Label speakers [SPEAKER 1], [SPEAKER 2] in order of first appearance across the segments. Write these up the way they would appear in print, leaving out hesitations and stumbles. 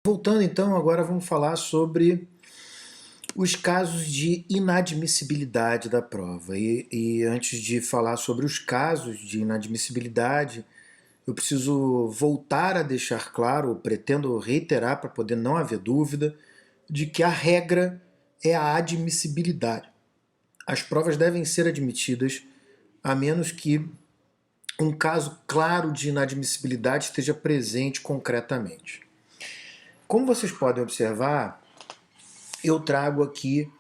[SPEAKER 1] Voltando então, agora vamos falar sobre os casos de inadmissibilidade da prova. E antes de falar sobre os casos de inadmissibilidade, eu preciso voltar a deixar claro, pretendo reiterar para poder não haver dúvida, de que a regra é a admissibilidade. As provas devem ser admitidas a menos que um caso claro de inadmissibilidade esteja presente concretamente. Como vocês podem observar, eu trago aqui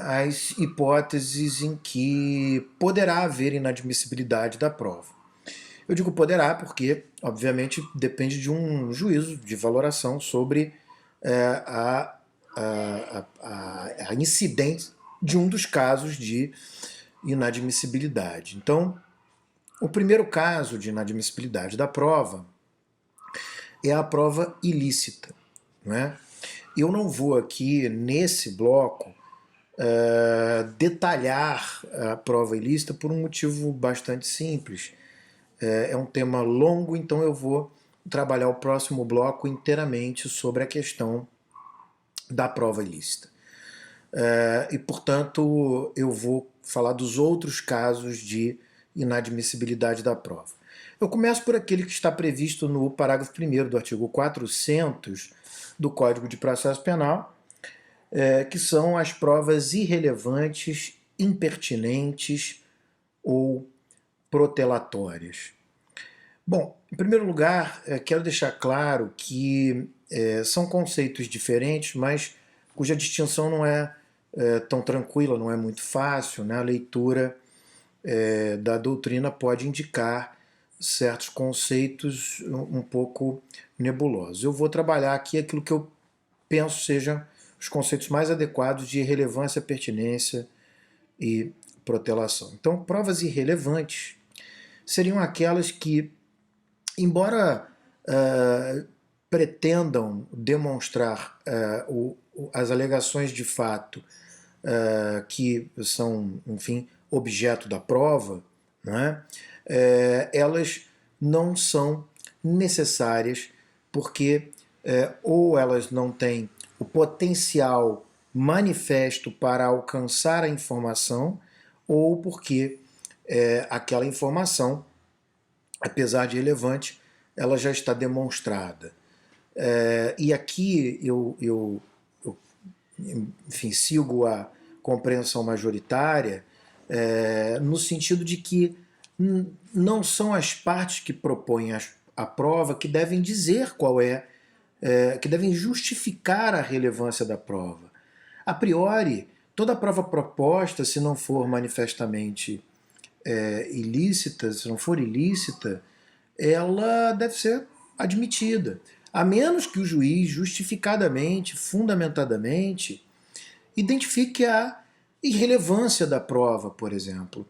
[SPEAKER 1] as hipóteses em que poderá haver inadmissibilidade da prova. Eu digo poderá porque, obviamente, depende de um juízo de valoração sobre a incidência de um dos casos de inadmissibilidade. Então, o primeiro caso de inadmissibilidade da prova é a prova ilícita, não é? Eu não vou aqui, nesse bloco, detalhar a prova ilícita por um motivo bastante simples. É um tema longo, então eu vou trabalhar o próximo bloco inteiramente sobre a questão da prova ilícita. E, portanto, eu vou falar dos outros casos de inadmissibilidade da prova. Eu começo por aquele que está previsto no parágrafo 1º do artigo 400 do Código de Processo Penal, que são as provas irrelevantes, impertinentes ou protelatórias. Bom, em primeiro lugar, quero deixar claro que são conceitos diferentes, mas cuja distinção não é tão tranquila, não é muito fácil, né? A leitura da doutrina pode indicar certos conceitos um pouco nebulosos. Eu vou trabalhar aqui aquilo que eu penso sejam os conceitos mais adequados de relevância, pertinência e protelação. Então, provas irrelevantes seriam aquelas que, embora pretendam demonstrar as alegações de fato que são, enfim, objeto da prova, né, elas não são necessárias porque ou elas não têm o potencial manifesto para alcançar a informação, ou porque aquela informação, apesar de relevante, ela já está demonstrada. E aqui eu enfim, sigo a compreensão majoritária no sentido de que não são as partes que propõem a prova que devem dizer qual que devem justificar a relevância da prova. A priori, toda prova proposta, se não for manifestamente ilícita, se não for ilícita, ela deve ser admitida, a menos que o juiz justificadamente, fundamentadamente, identifique a irrelevância da prova, por exemplo.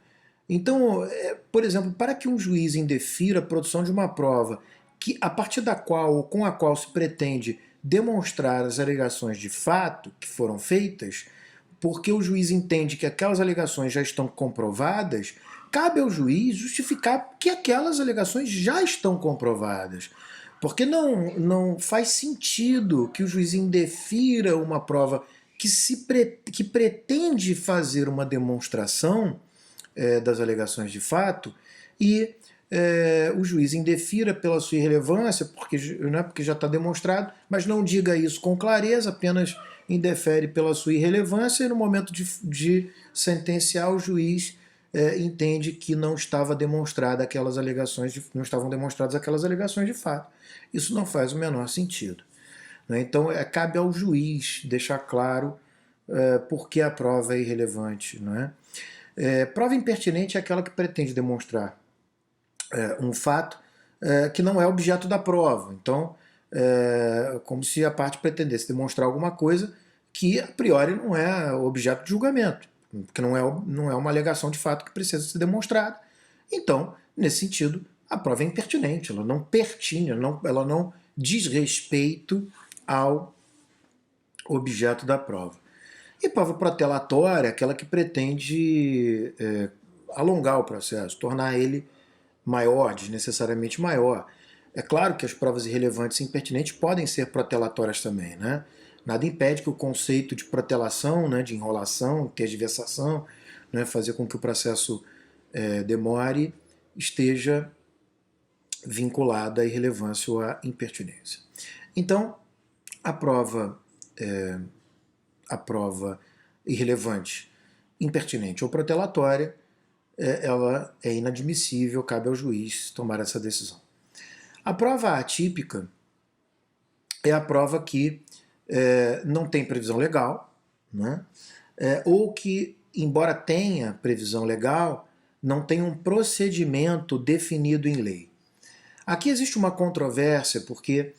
[SPEAKER 1] Então, por exemplo, para que um juiz indefira a produção de uma prova que, a partir da qual ou com a qual se pretende demonstrar as alegações de fato que foram feitas, porque o juiz entende que aquelas alegações já estão comprovadas, cabe ao juiz justificar que aquelas alegações já estão comprovadas. Porque não faz sentido que o juiz indefira uma prova que pretende fazer uma demonstração das alegações de fato e o juiz indefira pela sua irrelevância, porque já está demonstrado, mas não diga isso com clareza, apenas indefere pela sua irrelevância e no momento de sentenciar o juiz entende que não estava demonstrada aquelas alegações, não estavam demonstradas aquelas alegações de fato. Isso não faz o menor sentido. Né? Então cabe ao juiz deixar claro por que a prova é irrelevante. Não é? Prova impertinente é aquela que pretende demonstrar um fato que não é objeto da prova. Então, como se a parte pretendesse demonstrar alguma coisa que a priori não é objeto de julgamento, porque não é uma alegação de fato que precisa ser demonstrada. Então, nesse sentido, a prova é impertinente, ela não pertine, ela não diz respeito ao objeto da prova. E prova protelatória é aquela que pretende alongar o processo, tornar ele maior, desnecessariamente maior. É claro que as provas irrelevantes e impertinentes podem ser protelatórias também, né? Nada impede que o conceito de protelação, né, de enrolação, tergiversação, né, fazer com que o processo demore, esteja vinculado à irrelevância ou à impertinência. Então, a prova irrelevante, impertinente ou protelatória, ela é inadmissível, cabe ao juiz tomar essa decisão. A prova atípica é a prova que não tem previsão legal, né? Ou que, embora tenha previsão legal, não tem um procedimento definido em lei. Aqui existe uma controvérsia, porque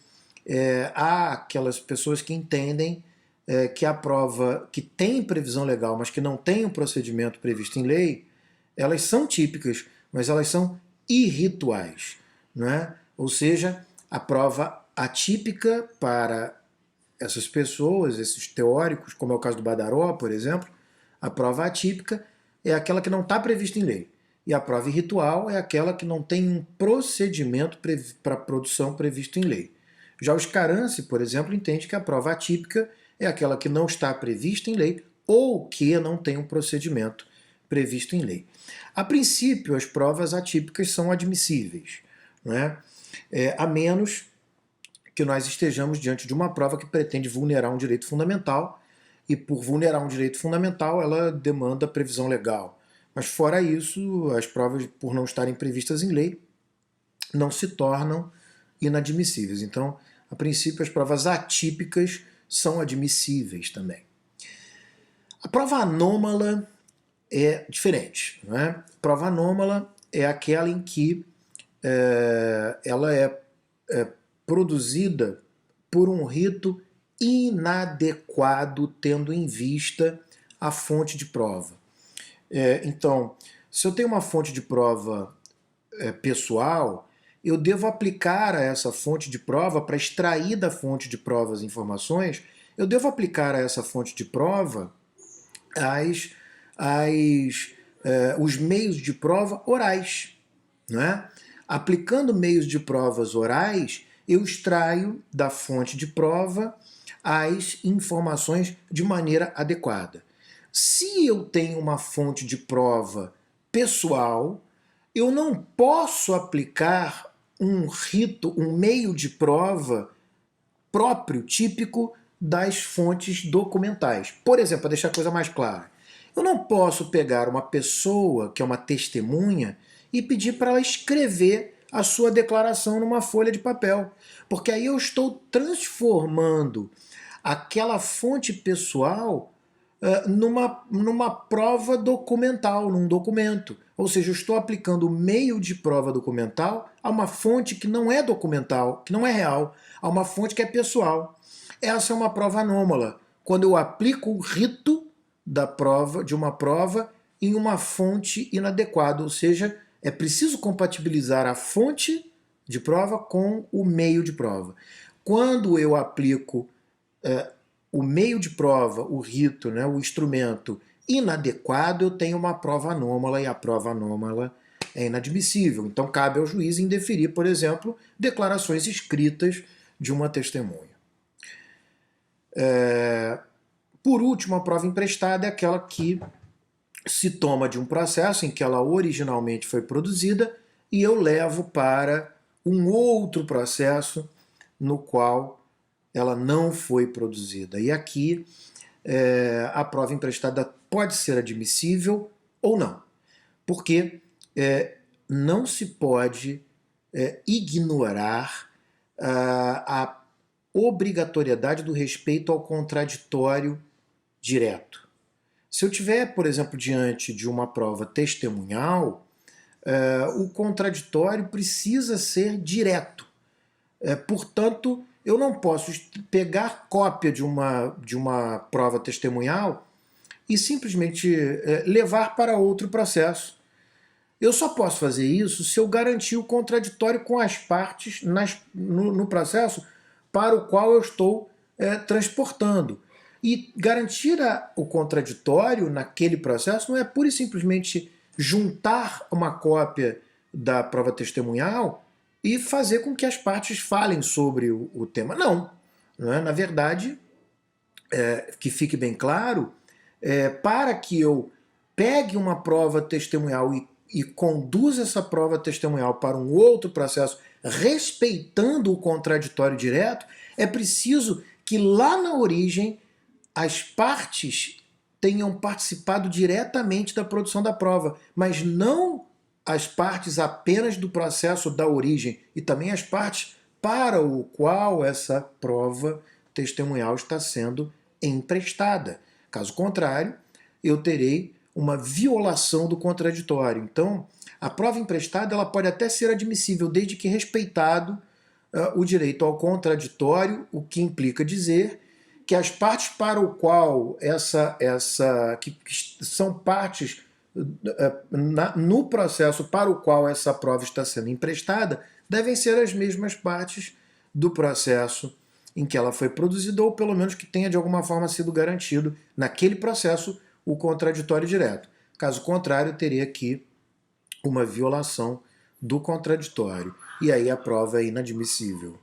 [SPEAKER 1] há aquelas pessoas que entendem que a prova que tem previsão legal, mas que não tem um procedimento previsto em lei, elas são típicas, mas elas são irrituais, né? Ou seja, a prova atípica para essas pessoas, esses teóricos, como é o caso do Badaró, por exemplo, a prova atípica é aquela que não está prevista em lei. E a prova irritual é aquela que não tem um procedimento para produção previsto em lei. Já o Scarance, por exemplo, entende que a prova atípica é aquela que não está prevista em lei ou que não tem um procedimento previsto em lei. A princípio, as provas atípicas são admissíveis, né? A menos que nós estejamos diante de uma prova que pretende vulnerar um direito fundamental, e por vulnerar um direito fundamental ela demanda previsão legal. Mas fora isso, as provas, por não estarem previstas em lei, não se tornam inadmissíveis. Então, a princípio, as provas atípicas são admissíveis também. A prova anômala é diferente, né? A prova anômala é aquela em que ela é produzida por um rito inadequado, tendo em vista a fonte de prova. Então, se eu tenho uma fonte de prova pessoal, eu devo aplicar a essa fonte de prova, para extrair da fonte de prova as informações, eu devo aplicar a essa fonte de prova os meios de prova orais, né? Aplicando meios de provas orais, eu extraio da fonte de prova as informações de maneira adequada. Se eu tenho uma fonte de prova pessoal, eu não posso aplicar um rito, um meio de prova próprio, típico das fontes documentais. Por exemplo, para deixar a coisa mais clara, eu não posso pegar uma pessoa que é uma testemunha e pedir para ela escrever a sua declaração numa folha de papel, porque aí eu estou transformando aquela fonte pessoal numa prova documental, num documento. Ou seja, eu estou aplicando o meio de prova documental a uma fonte que não é documental, que não é real, a uma fonte que é pessoal. Essa é uma prova anômala, quando eu aplico o rito de uma prova em uma fonte inadequada, ou seja, é preciso compatibilizar a fonte de prova com o meio de prova. Quando eu aplico o meio de prova, o rito, né, o instrumento inadequado, eu tenho uma prova anômala e a prova anômala é inadmissível. Então cabe ao juiz indeferir, por exemplo, declarações escritas de uma testemunha. Por último, a prova emprestada é aquela que se toma de um processo em que ela originalmente foi produzida e eu levo para um outro processo no qual ela não foi produzida. E aqui a prova emprestada pode ser admissível ou não, porque não se pode ignorar a obrigatoriedade do respeito ao contraditório direto. Se eu tiver, por exemplo, diante de uma prova testemunhal, o contraditório precisa ser direto. Portanto, eu não posso pegar cópia de uma prova testemunhal e simplesmente levar para outro processo. Eu só posso fazer isso se eu garantir o contraditório com as partes no processo para o qual eu estou transportando. E garantir o contraditório naquele processo não é pura e simplesmente juntar uma cópia da prova testemunhal e fazer com que as partes falem sobre o tema. Não é? Na verdade, que fique bem claro, para que eu pegue uma prova testemunhal e conduza essa prova testemunhal para um outro processo, respeitando o contraditório direto, é preciso que lá na origem as partes tenham participado diretamente da produção da prova, mas não as partes apenas do processo da origem, e também as partes para o qual essa prova testemunhal está sendo emprestada. Caso contrário, eu terei uma violação do contraditório. Então, a prova emprestada ela pode até ser admissível, desde que respeitado o direito ao contraditório, o que implica dizer que as partes para o qual que são partes no processo para o qual essa prova está sendo emprestada devem ser as mesmas partes do processo em que ela foi produzida, ou pelo menos que tenha de alguma forma sido garantido naquele processo o contraditório direto. Caso contrário, teria aqui uma violação do contraditório, e aí a prova é inadmissível.